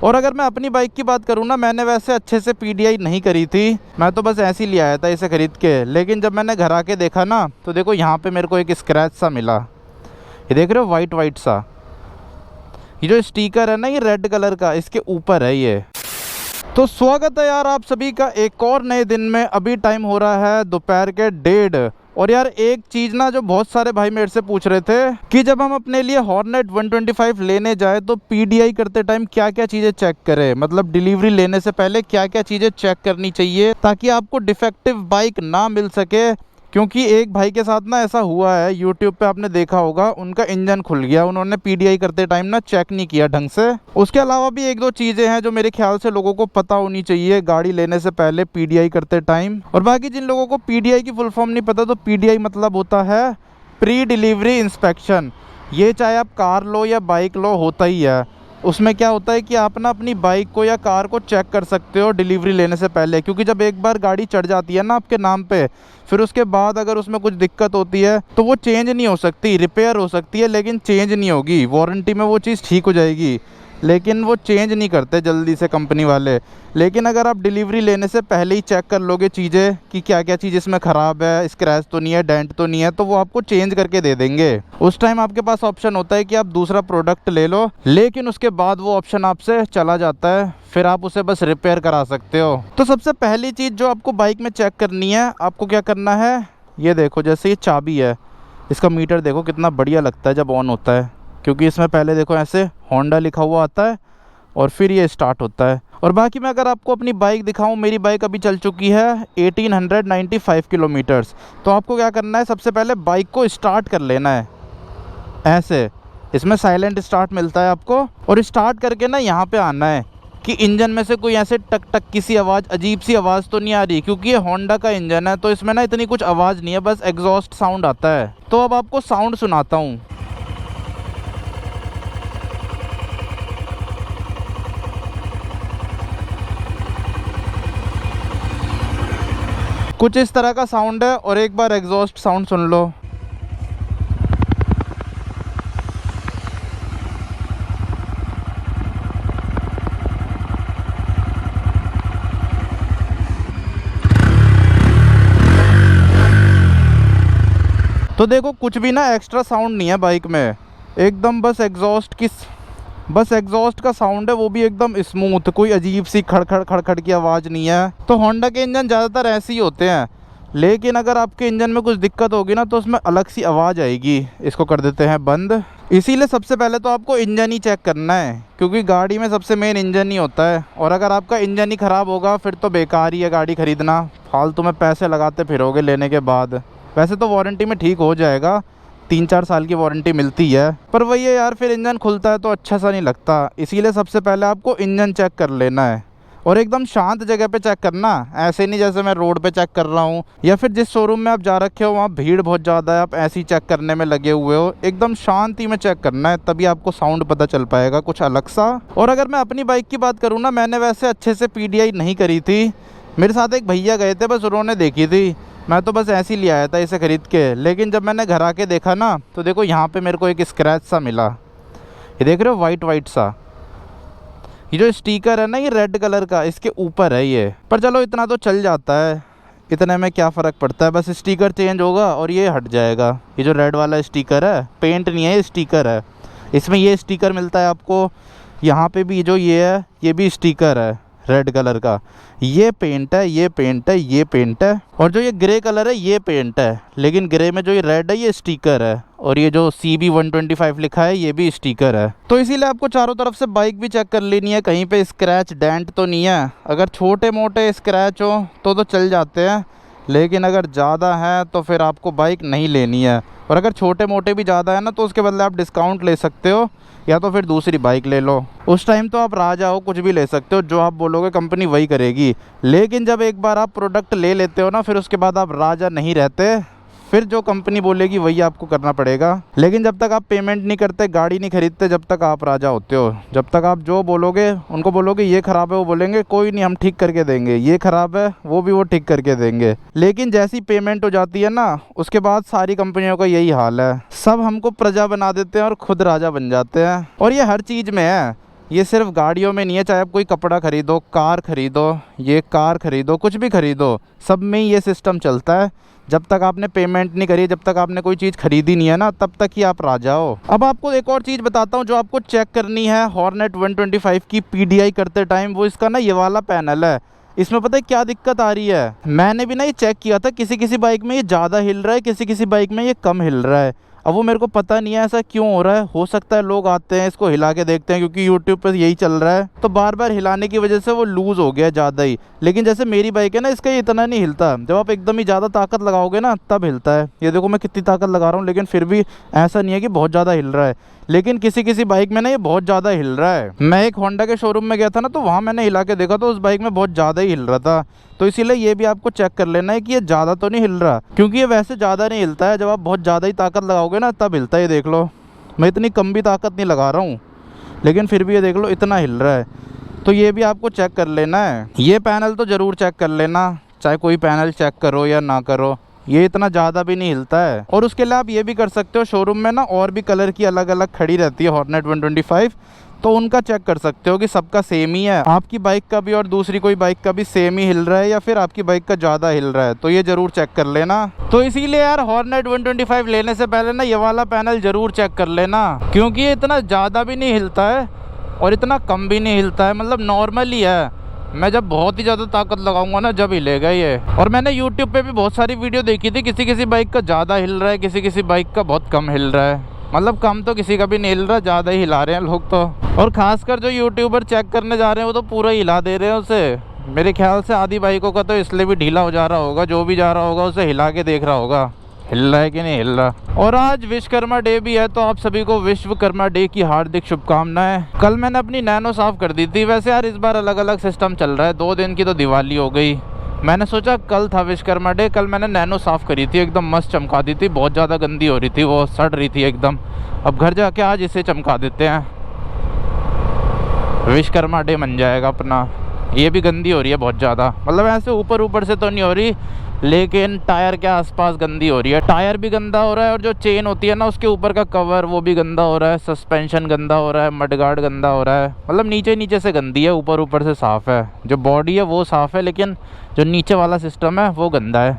और अगर मैं अपनी बाइक की बात करूँ ना, मैंने वैसे अच्छे से PDI नहीं करी थी, मैं तो बस ऐसे ही ले आया था इसे खरीद के। लेकिन जब मैंने घर आके देखा ना, तो देखो यहाँ पे मेरे को एक स्क्रैच सा मिला। ये देख रहे हो, वाइट वाइट सा। ये जो स्टिकर है ना, ये रेड कलर का, इसके ऊपर है ये। तो स्वागत है यार आप सभी का एक और नए दिन में। अभी टाइम हो रहा है दोपहर के 1:30। और यार एक चीज़ ना, जो बहुत सारे भाई मेरे से पूछ रहे थे कि जब हम अपने लिए हॉर्नेट 125 लेने जाए तो PDI करते टाइम क्या क्या चीज़ें चेक करें, मतलब डिलीवरी लेने से पहले क्या क्या चीज़ें चेक करनी चाहिए ताकि आपको डिफेक्टिव बाइक ना मिल सके। क्योंकि एक भाई के साथ ना ऐसा हुआ है, यूट्यूब पे आपने देखा होगा, उनका इंजन खुल गया, उन्होंने PDI करते टाइम ना चेक नहीं किया ढंग से। उसके अलावा भी एक दो चीज़ें हैं जो मेरे ख्याल से लोगों को पता होनी चाहिए गाड़ी लेने से पहले PDI करते टाइम। और बाकी जिन लोगों को PDI की फुल फॉर्म नहीं पता, तो PDI मतलब होता है प्री डिलीवरी इंस्पेक्शन। ये चाहे आप कार लो या बाइक लो, होता ही है। उसमें क्या होता है कि आप ना अपनी बाइक को या कार को चेक कर सकते हो डिलीवरी लेने से पहले। क्योंकि जब एक बार गाड़ी चढ़ जाती है ना आपके नाम पे, फिर उसके बाद अगर उसमें कुछ दिक्कत होती है तो वो चेंज नहीं हो सकती। रिपेयर हो सकती है लेकिन चेंज नहीं होगी। वारंटी में वो चीज़ ठीक हो जाएगी लेकिन वो चेंज नहीं करते जल्दी से कंपनी वाले। लेकिन अगर आप डिलीवरी लेने से पहले ही चेक कर लोगे चीज़ें कि क्या क्या चीज़ इसमें ख़राब है, स्क्रैच तो नहीं है, डेंट तो नहीं है, तो वो आपको चेंज करके दे देंगे। उस टाइम आपके पास ऑप्शन होता है कि आप दूसरा प्रोडक्ट ले लो, लेकिन उसके बाद वो ऑप्शन आपसे चला जाता है, फिर आप उसे बस रिपेयर करा सकते हो। तो सबसे पहली चीज़ जो आपको बाइक में चेक करनी है, आपको क्या करना है, ये देखो, जैसे ये चाबी है, इसका मीटर देखो कितना बढ़िया लगता है जब ऑन होता है। क्योंकि इसमें पहले देखो ऐसे होंडा लिखा हुआ आता है और फिर ये स्टार्ट होता है। और बाकी मैं अगर आपको अपनी बाइक दिखाऊं, मेरी बाइक अभी चल चुकी है 1895 किलोमीटर्स। तो आपको क्या करना है, सबसे पहले बाइक को स्टार्ट कर लेना है ऐसे। इसमें साइलेंट स्टार्ट मिलता है आपको, और स्टार्ट करके ना यहाँ पे आना है कि इंजन में से कोई ऐसे टक टक की सी आवाज़, अजीब सी आवाज़ तो नहीं आ रही। क्योंकि ये होंडा का इंजन है तो इसमें ना इतनी कुछ आवाज़ नहीं है, बस एग्जॉस्ट साउंड आता है। तो अब आपको साउंड सुनाता हूँ। कुछ इस तरह का साउंड है, और एक बार एग्जॉस्ट साउंड सुन लो। तो देखो कुछ भी ना एक्स्ट्रा साउंड नहीं है बाइक में, एकदम बस एग्जॉस्ट का साउंड है, वो भी एकदम स्मूथ, कोई अजीब सी खड़खड़ खड़खड़ की आवाज़ नहीं है। तो होंडा के इंजन ज़्यादातर ऐसे ही होते हैं, लेकिन अगर आपके इंजन में कुछ दिक्कत होगी ना तो उसमें अलग सी आवाज़ आएगी। इसको कर देते हैं बंद। इसीलिए सबसे पहले तो आपको इंजन ही चेक करना है, क्योंकि गाड़ी में सबसे मेन इंजन ही होता है। और अगर आपका इंजन ही ख़राब होगा फिर तो बेकार ही है गाड़ी ख़रीदना, फालतू में पैसे लगाते फिरोगे लेने के बाद। वैसे तो वारंटी में ठीक हो जाएगा, 3-4 साल की वारंटी मिलती है, पर वही है यार, फिर इंजन खुलता है तो अच्छा सा नहीं लगता। इसीलिए सबसे पहले आपको इंजन चेक कर लेना है, और एकदम शांत जगह पे चेक करना। ऐसे नहीं जैसे मैं रोड पे चेक कर रहा हूँ, या फिर जिस शोरूम में आप जा रखे हो वहाँ भीड़ बहुत ज़्यादा है, आप ऐसे ही चेक करने में लगे हुए हो। एकदम शांति में चेक करना है, तभी आपको साउंड पता चल पाएगा कुछ अलग सा। और अगर मैं अपनी बाइक की बात करूँ ना, मैंने वैसे अच्छे से PDI नहीं करी थी। मेरे साथ एक भैया गए थे, बस उन्होंने देखी थी, मैं तो बस ऐसे ही ले आया था इसे ख़रीद के। लेकिन जब मैंने घर आके देखा ना, तो देखो यहाँ पे मेरे को एक स्क्रैच सा मिला। ये देख रहे हो, वाइट वाइट सा। ये जो स्टिकर है ना, ये रेड कलर का, इसके ऊपर है ये। पर चलो इतना तो चल जाता है, इतने में क्या फ़र्क पड़ता है, बस स्टिकर चेंज होगा और ये हट जाएगा। ये जो रेड वाला स्टिकर है, पेंट नहीं है, ये स्टिकर है। इसमें ये स्टिकर मिलता है आपको। यहाँ पे भी जो ये है, ये भी स्टिकर है रेड कलर का। ये पेंट है, ये पेंट है, ये पेंट है, और जो ये ग्रे कलर है ये पेंट है। लेकिन ग्रे में जो ये रेड है ये स्टिकर है, और ये जो CB 125 लिखा है ये भी स्टिकर है। तो इसीलिए आपको चारों तरफ से बाइक भी चेक कर लेनी है, कहीं पे स्क्रैच डेंट तो नहीं है। अगर छोटे मोटे स्क्रैच हो तो चल जाते हैं, लेकिन अगर ज़्यादा है तो फिर आपको बाइक नहीं लेनी है। और अगर छोटे मोटे भी ज़्यादा है ना, तो उसके बदले आप डिस्काउंट ले सकते हो, या तो फिर दूसरी बाइक ले लो। उस टाइम तो आप राजा हो, कुछ भी ले सकते हो, जो आप बोलोगे कंपनी वही करेगी। लेकिन जब एक बार आप प्रोडक्ट ले लेते हो ना, फिर उसके बाद आप राजा नहीं रहते, फिर जो कंपनी बोलेगी वही आपको करना पड़ेगा। लेकिन जब तक आप पेमेंट नहीं करते, गाड़ी नहीं खरीदते, जब तक आप राजा होते हो। जब तक आप जो बोलोगे, उनको बोलोगे ये ख़राब है, वो बोलेंगे कोई नहीं हम ठीक करके देंगे। ये ख़राब है, वो ठीक करके देंगे। लेकिन जैसी पेमेंट हो जाती है ना, उसके बाद सारी कंपनियों का यही हाल है, सब हमको प्रजा बना देते हैं और खुद राजा बन जाते हैं। और ये हर चीज़ में है, ये सिर्फ गाड़ियों में नहीं है, चाहे आप कोई कपड़ा खरीदो, कार खरीदो, ये कार खरीदो, कुछ भी खरीदो, सब में ही ये सिस्टम चलता है। जब तक आपने पेमेंट नहीं करी, जब तक आपने कोई चीज़ खरीदी नहीं है ना, तब तक ही आप राजा हो। अब आपको एक और चीज़ बताता हूँ जो आपको चेक करनी है हॉर्नेट 125 की PDI करते टाइम, वो इसका ना ये वाला पैनल है। इसमें पता है क्या दिक्कत आ रही है, मैंने भी ना ये चेक किया था, किसी किसी बाइक में ये ज़्यादा हिल रहा है, किसी किसी बाइक में ये कम हिल रहा है। अब वो मेरे को पता नहीं है ऐसा क्यों हो रहा है। हो सकता है लोग आते हैं इसको हिला के देखते हैं, क्योंकि यूट्यूब पर यही चल रहा है, तो बार बार हिलाने की वजह से वो लूज़ हो गया ज़्यादा ही। लेकिन जैसे मेरी बाइक है ना, इसका ये इतना नहीं हिलता। जब आप एकदम ही ज़्यादा ताकत लगाओगे ना, तब हिलता है। ये देखो मैं कितनी ताकत लगा रहा हूँ, लेकिन फिर भी ऐसा नहीं है कि बहुत ज़्यादा हिल रहा है। लेकिन किसी किसी बाइक में ना ये बहुत ज़्यादा हिल रहा है। मैं एक होंडा के शोरूम में गया था ना, तो वहाँ मैंने हिला के देखा, तो उस बाइक में बहुत ज़्यादा ही हिल रहा था। तो इसीलिए ये भी आपको चेक कर लेना है कि ये ज़्यादा तो नहीं हिल रहा, क्योंकि ये वैसे ज़्यादा नहीं हिलता है। जब आप बहुत ज़्यादा ही ताकत लगाओगे ना, तब हिलता है। ये देख लो, मैं इतनी कम भी ताकत नहीं लगा रहा हूँ, लेकिन फिर भी ये देख लो इतना हिल रहा है। तो ये भी आपको चेक कर लेना है। ये पैनल तो ज़रूर चेक कर लेना, चाहे कोई पैनल चेक करो या ना करो, ये इतना ज़्यादा भी नहीं हिलता है। और उसके लिए आप ये भी कर सकते हो, शोरूम में ना और भी कलर की अलग अलग खड़ी रहती है हॉर्नेट 125, तो उनका चेक कर सकते हो कि सबका सेम ही है, आपकी बाइक का भी और दूसरी कोई बाइक का भी सेम ही हिल रहा है, या फिर आपकी बाइक का ज़्यादा हिल रहा है। तो ये ज़रूर चेक कर लेना। तो इसीलिए यार हॉर्नेट 125 लेने से पहले ना ये वाला पैनल ज़रूर चेक कर लेना, क्योंकि ये इतना ज़्यादा भी नहीं हिलता है और इतना कम भी नहीं हिलता है, मतलब नॉर्मल ही है। मैं जब बहुत ही ज़्यादा ताकत लगाऊंगा ना, जब हिलेगा ये। और मैंने YouTube पे भी बहुत सारी वीडियो देखी थी, किसी किसी बाइक का ज़्यादा हिल रहा है, किसी किसी बाइक का बहुत कम हिल रहा है। मतलब कम तो किसी का भी नहीं हिल रहा, ज़्यादा ही हिला रहे हैं लोग तो। और ख़ासकर जो यूट्यूबर चेक करने जा रहे हैं, वो तो पूरा हिला दे रहे हैं उसे। मेरे ख्याल से आधी बाइकों का तो इसलिए भी ढीला हो जा रहा होगा, जो भी जा रहा होगा उसे हिला के देख रहा होगा हिल रहा है कि नहीं हिल रहा। और आज विश्वकर्मा डे भी है, तो आप सभी को विश्वकर्मा डे की हार्दिक शुभकामनाएं। कल मैंने अपनी नैनो साफ़ कर दी थी। वैसे यार इस बार अलग अलग सिस्टम चल रहा है, 2 दिन की तो दिवाली हो गई। मैंने सोचा कल था विश्वकर्मा डे, कल मैंने नैनो साफ़ करी थी, एकदम मस्त चमका दी थी। बहुत ज़्यादा गंदी हो रही थी, वो सड़ रही थी एकदम। अब घर जाके आज इसे चमका देते हैं, विश्वकर्मा डे बन जाएगा अपना। ये भी गंदी हो रही है बहुत ज़्यादा, मतलब ऐसे ऊपर ऊपर से तो नहीं हो रही, लेकिन टायर के आसपास गंदी हो रही है। टायर भी गंदा हो रहा है, और जो चेन होती है ना उसके ऊपर का कवर, वो भी गंदा हो रहा है। सस्पेंशन गंदा हो रहा है, मडगार्ड गंदा हो रहा है। मतलब नीचे नीचे से गंदी है, ऊपर ऊपर से साफ़ है। जो बॉडी है वो साफ़ है, लेकिन जो नीचे वाला सिस्टम है वो गंदा है,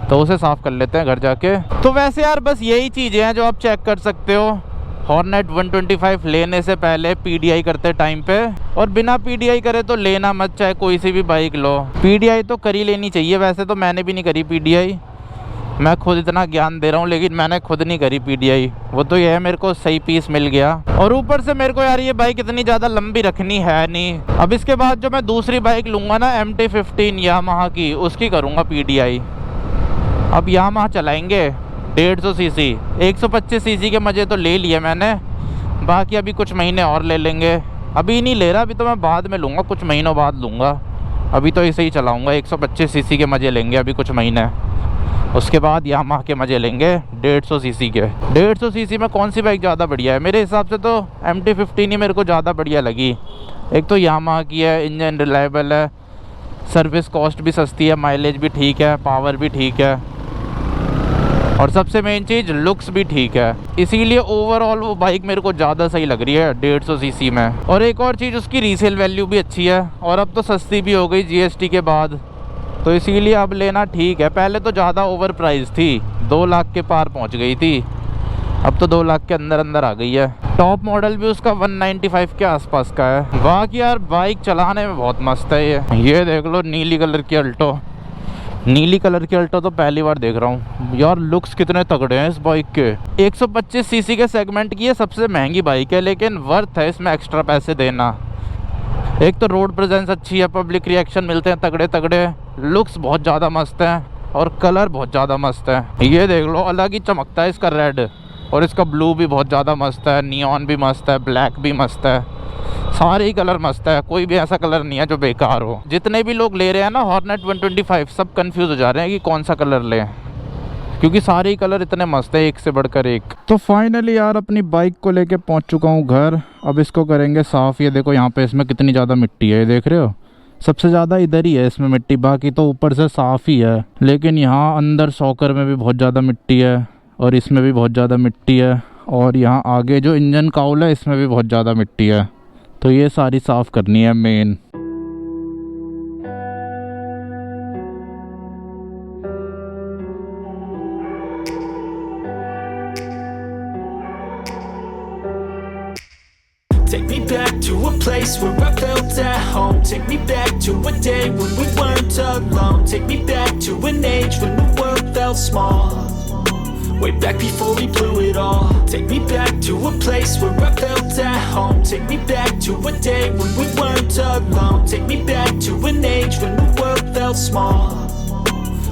तो उसे साफ़ कर लेते हैं घर जाके। तो वैसे यार बस यही चीज़ें हैं जो आप चेक कर सकते हो हॉर्नेट 125 लेने से पहले PDI करते टाइम पे। और बिना PDI करे तो लेना मत, चाहे कोई सी भी बाइक लो। PDI तो करी लेनी चाहिए। वैसे तो मैंने भी नहीं करी PDI, मैं खुद इतना ज्ञान दे रहा हूँ, लेकिन मैंने खुद नहीं करी PDI। वो तो ये है, मेरे को सही पीस मिल गया। और ऊपर से मेरे को यार ये बाइक इतनी ज़्यादा लंबी रखनी है नहीं। अब इसके बाद जो मैं दूसरी बाइक लूँगा ना, MT-15 यामाहा की, उसकी करूँगा PDI। अब यामाहा चलाएँगे 150 सीसी, 125 सीसी के मज़े तो ले लिए मैंने, बाकी अभी कुछ महीने और ले लेंगे। अभी नहीं ले रहा, अभी तो मैं बाद में लूँगा, कुछ महीनों बाद लूँगा। अभी तो इसे ही चलाऊँगा, 125 सीसी के मज़े लेंगे अभी कुछ महीने, उसके बाद यामाहा के मज़े लेंगे 150 सीसी के। 150 सीसी में कौन सी बाइक ज़्यादा बढ़िया है? मेरे हिसाब से तो MT-15 ही मेरे को ज़्यादा बढ़िया लगी। एक तो यामाहा की है, इंजन रिलायबल है, सर्विस कॉस्ट भी सस्ती है, माइलेज भी ठीक है, पावर भी ठीक है, और सबसे मेन चीज़ लुक्स भी ठीक है। इसीलिए ओवरऑल वो बाइक मेरे को ज़्यादा सही लग रही है 150 सीसी में। और एक और चीज़, उसकी रीसेल वैल्यू भी अच्छी है, और अब तो सस्ती भी हो गई GST के बाद, तो इसीलिए अब लेना ठीक है। पहले तो ज़्यादा ओवर प्राइस थी, 2 लाख के पार पहुंच गई थी, अब तो 2 लाख के अंदर अंदर आ गई है। टॉप मॉडल भी उसका 195 के आसपास का है। बाकी यार बाइक चलाने में बहुत मस्त है ये देख लो, नीली कलर की अल्टो। नीली कलर की अल्टो तो पहली बार देख रहा हूँ यार। लुक्स कितने तगड़े हैं इस बाइक के। 125 सीसी के सेगमेंट की ये सबसे महंगी बाइक है, लेकिन वर्थ है इसमें एक्स्ट्रा पैसे देना। एक तो रोड प्रेजेंस अच्छी है, पब्लिक रिएक्शन मिलते हैं तगड़े तगड़े, लुक्स बहुत ज़्यादा मस्त हैं, और कलर बहुत ज़्यादा मस्त है। ये देख लो, अलग ही चमकता है इसका रेड, और इसका ब्लू भी बहुत ज़्यादा मस्त है, नियॉन भी मस्त है, ब्लैक भी मस्त है, सारे ही कलर मस्त है। कोई भी ऐसा कलर नहीं है जो बेकार हो। जितने भी लोग ले रहे हैं ना हॉर्नेट 125, सब कंफ्यूज हो जा रहे हैं कि कौन सा कलर लें, क्योंकि सारे ही कलर इतने मस्त है, एक से बढ़कर एक। तो फाइनली यार अपनी बाइक को लेके पहुंच चुका हूं घर। अब इसको करेंगे साफ़। ये देखो यहाँ पे इसमें कितनी ज़्यादा मिट्टी है, ये देख रहे हो, सबसे ज़्यादा इधर ही है इसमें मिट्टी, बाकी तो ऊपर से साफ़ ही है। लेकिन यहाँ अंदर शॉकर में भी बहुत ज़्यादा मिट्टी है, और इसमें भी बहुत ज़्यादा मिट्टी है, और यहाँ आगे जो इंजन काउल है इसमें भी बहुत ज़्यादा मिट्टी है। तो ये सारी साफ़ करनी है main. Take me back to a place where I felt at home. Take me back to a day when we weren't alone. Take me back to an age when the world felt small. Way back before we blew it all. Take me back to a place where I felt at home. Take me back to a day when we weren't alone. Take me back to an age when the world felt small.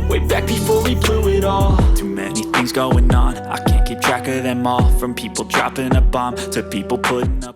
Way back before we blew it all. Too many things going on, I can't keep track of them all. From people dropping a bomb to people putting up